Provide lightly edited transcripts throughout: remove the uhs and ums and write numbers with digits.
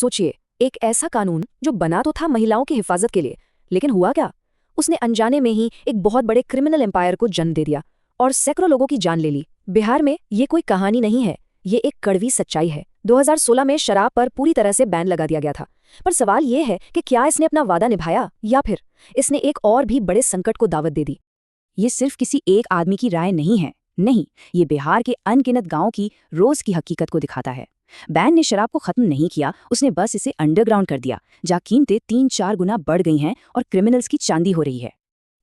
सोचिए, एक ऐसा कानून जो बना तो था महिलाओं की हिफाजत के लिए, लेकिन हुआ क्या? उसने अनजाने में ही एक बहुत बड़े क्रिमिनल एम्पायर को जन्म दे दिया और सैकड़ों लोगों की जान ले ली। बिहार में ये कोई कहानी नहीं है, ये एक कड़वी सच्चाई है। 2016 में शराब पर पूरी तरह से बैन लगा दिया गया था, पर सवाल ये है कि क्या इसने अपना वादा निभाया या फिर इसने एक और भी बड़े संकट को दावत दे दी। ये सिर्फ किसी एक आदमी की राय नहीं है, नहीं, ये बिहार के अनगिनत गांवों की रोज की हकीकत को दिखाता है। बैन ने शराब को खत्म नहीं किया, उसने बस इसे अंडरग्राउंड कर दिया, जहाँ कीमतें 3-4 गुना बढ़ गई हैं और क्रिमिनल्स की चांदी हो रही है।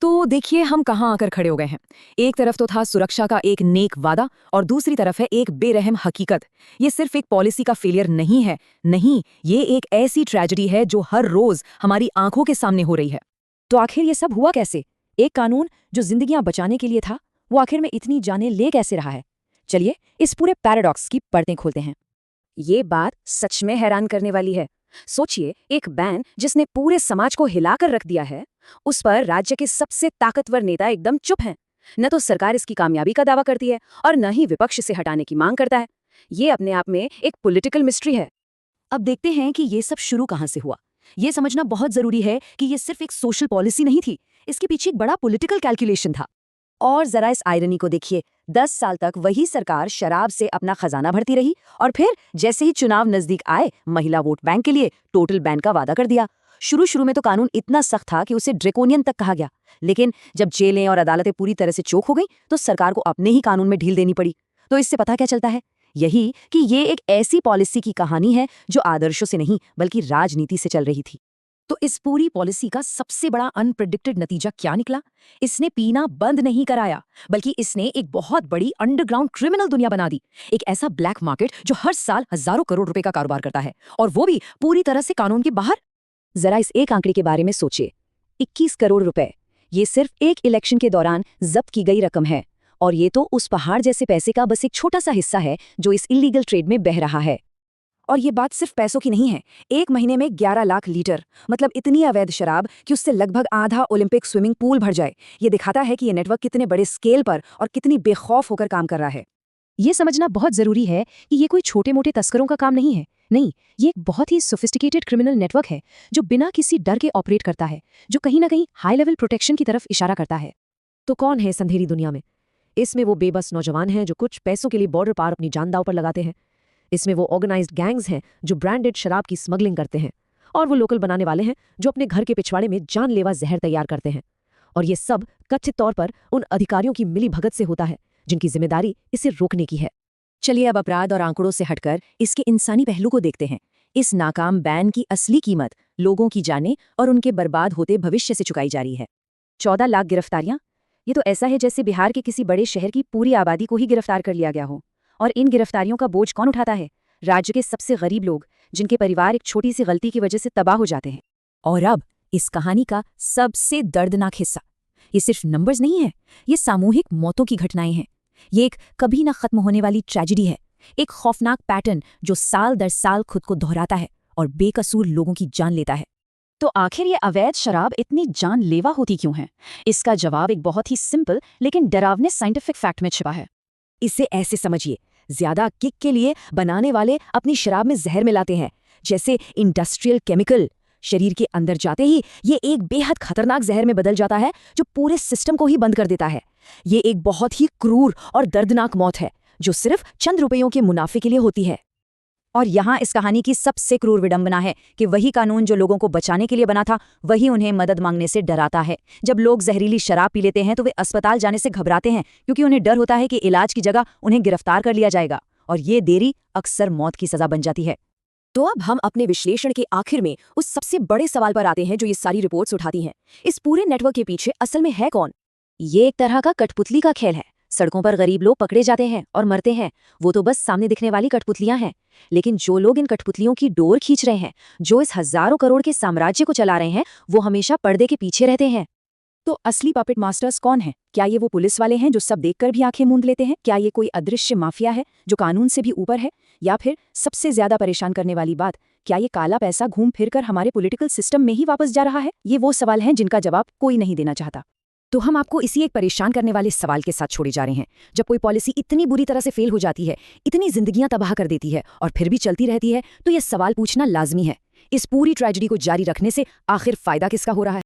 तो देखिए हम कहाँ आकर खड़े हो गए हैं। एक तरफ तो था सुरक्षा का एक नेक वादा और दूसरी तरफ है एक बेरहम हकीकत। ये सिर्फ एक पॉलिसी का फेलियर नहीं है, नहीं, ये एक ऐसी ट्रेजेडी है जो हर रोज हमारी आंखों के सामने हो रही है। तो आखिर ये सब हुआ कैसे? एक कानून जो जिंदगियां बचाने के लिए था, वो आखिर में इतनी जानें ले कैसे रहा है? चलिए इस पूरे पैराडॉक्स की परतें खोलते हैं। ये बात सच में हैरान करने वाली है। सोचिए, एक बैन जिसने पूरे समाज को हिलाकर रख दिया है, उस पर राज्य के सबसे ताकतवर नेता एकदम चुप हैं। न तो सरकार इसकी कामयाबी का दावा करती है और न ही विपक्ष इसे हटाने की मांग करता है। ये अपने आप में एक पॉलिटिकल मिस्ट्री है। अब देखते हैं कि ये सब शुरू कहां से हुआ। ये समझना बहुत जरूरी है कि ये सिर्फ एक सोशल पॉलिसी नहीं थी, इसके पीछे एक बड़ा पॉलिटिकल कैलकुलेशन था। और जरा इस आयरनी को देखिए, 10 साल तक वही सरकार शराब से अपना खजाना भरती रही और फिर जैसे ही चुनाव नजदीक आए, महिला वोट बैंक के लिए टोटल बैन का वादा कर दिया। शुरू में तो कानून इतना सख्त था कि उसे ड्रेकोनियन तक कहा गया, लेकिन जब जेलें और अदालतें पूरी तरह से चोक हो गई तो सरकार को अपने ही कानून में ढील देनी पड़ी। तो इससे पता क्या चलता है? यही कि ये एक ऐसी पॉलिसी की कहानी है जो आदर्शों से नहीं बल्कि राजनीति से चल रही थी। तो इस पूरी पॉलिसी का सबसे बड़ा अनप्रेडिक्टेड नतीजा क्या निकला? इसने पीना बंद नहीं कराया, बल्कि इसने एक बहुत बड़ी अंडरग्राउंड क्रिमिनल दुनिया बना दी। एक ऐसा ब्लैक मार्केट जो हर साल हजारों करोड़ रुपए का कारोबार करता है, और वो भी पूरी तरह से कानून के बाहर। जरा इस एक आंकड़े के बारे में सोचिए, 21 करोड़ रुपए। ये सिर्फ एक इलेक्शन के दौरान जब्त की गई रकम है, और ये तो उस पहाड़ जैसे पैसे का बस एक छोटा सा हिस्सा है जो इस इलीगल ट्रेड में बह रहा है। और ये बात सिर्फ पैसों की नहीं है। एक महीने में 11 लाख लीटर, मतलब इतनी अवैध शराब कि उससे लगभग आधा ओलंपिक स्विमिंग पूल भर जाए। ये दिखाता है कि ये नेटवर्क कितने बड़े स्केल पर और कितनी बेखौफ होकर काम कर रहा है। ये समझना बहुत जरूरी है कि ये कोई छोटे मोटे तस्करों का काम नहीं है, नहीं, ये एक बहुत ही सोफिस्टिकेटेड क्रिमिनल नेटवर्क है जो बिना किसी डर के ऑपरेट करता है, जो कहीं ना कहीं हाई लेवल प्रोटेक्शन की तरफ इशारा करता है। तो कौन है इस अंधेरी दुनिया में? इसमें वो बेबस नौजवान हैं जो कुछ पैसों के लिए बॉर्डर पार अपनी जान दांव पर लगाते हैं। इसमें वो ऑर्गेनाइज्ड गैंग्स हैं जो ब्रांडेड शराब की स्मगलिंग करते हैं, और वो लोकल बनाने वाले हैं जो अपने घर के पिछवाड़े में जानलेवा जहर तैयार करते हैं। और ये सब कथित तौर पर उन अधिकारियों की मिलीभगत से होता है जिनकी जिम्मेदारी इसे रोकने की है। चलिए अब अपराध और आंकड़ों से हटकर इसके इंसानी पहलू को देखते हैं। इस नाकाम बैन की असली कीमत लोगों की जानें और उनके बर्बाद होते भविष्य से चुकाई जा रही है। 14 लाख गिरफ्तारियां, ये तो ऐसा है जैसे बिहार के किसी बड़े शहर की पूरी आबादी को ही गिरफ्तार कर लिया गया हो। और इन गिरफ्तारियों का बोझ कौन उठाता है? राज्य के सबसे गरीब लोग, जिनके परिवार एक छोटी सी गलती की वजह से तबाह हो जाते हैं। और अब इस कहानी का सबसे दर्दनाक हिस्सा, ये सिर्फ नंबर्स नहीं है, ये सामूहिक मौतों की घटनाएं हैं। ये एक कभी ना खत्म होने वाली ट्रेजेडी है, एक खौफनाक पैटर्न जो साल दर साल खुद को दोहराता है और बेकसूर लोगों की जान लेता है। तो आखिर ये अवैध शराब इतनी जानलेवा होती क्यों है? इसका जवाब एक बहुत ही सिंपल लेकिन डरावने साइंटिफिक फैक्ट में छिपा है। इसे ऐसे समझिए, ज्यादा किक के लिए बनाने वाले अपनी शराब में जहर मिलाते हैं, जैसे इंडस्ट्रियल केमिकल। शरीर के अंदर जाते ही ये एक बेहद खतरनाक जहर में बदल जाता है जो पूरे सिस्टम को ही बंद कर देता है। ये एक बहुत ही क्रूर और दर्दनाक मौत है जो सिर्फ चंद रुपयों के मुनाफे के लिए होती है। और यहाँ इस कहानी की सबसे क्रूर विडंबना है कि वही कानून जो लोगों को बचाने के लिए बना था, वही उन्हें मदद मांगने से डराता है। जब लोग जहरीली शराब पी लेते हैं तो वे अस्पताल जाने से घबराते हैं, क्योंकि उन्हें डर होता है कि इलाज की जगह उन्हें गिरफ्तार कर लिया जाएगा, और ये देरी अक्सर मौत की सजा बन जाती है। तो अब हम अपने विश्लेषण के आखिर में उस सबसे बड़े सवाल पर आते हैं जो ये सारी रिपोर्ट्स उठाती हैं। इस पूरे नेटवर्क के पीछे असल में है कौन? ये एक तरह का कठपुतली का खेल है। सड़कों पर गरीब लोग पकड़े जाते हैं और मरते हैं, वो तो बस सामने दिखने वाली कठपुतलियां हैं। लेकिन जो लोग इन कठपुतलियों की डोर खींच रहे हैं, जो इस हजारों करोड़ के साम्राज्य को चला रहे हैं, वो हमेशा पर्दे के पीछे रहते हैं। तो असली पपेट मास्टर्स कौन है? क्या ये वो पुलिस वाले हैं जो सब देखकर भी आंखें मूंद लेते हैं? क्या ये कोई अदृश्य माफिया है जो कानून से भी ऊपर है? या फिर सबसे ज्यादा परेशान करने वाली बात, क्या ये काला पैसा घूम फिर कर हमारे पॉलिटिकल सिस्टम में ही वापस जा रहा है? ये वो सवाल हैं जिनका जवाब कोई नहीं देना चाहता। तो हम आपको इसी एक परेशान करने वाले सवाल के साथ छोड़े जा रहे हैं। जब कोई पॉलिसी इतनी बुरी तरह से फेल हो जाती है, इतनी जिंदगियां तबाह कर देती है और फिर भी चलती रहती है, तो यह सवाल पूछना लाजमी है, इस पूरी ट्रेजेडी को जारी रखने से आखिर फायदा किसका हो रहा है?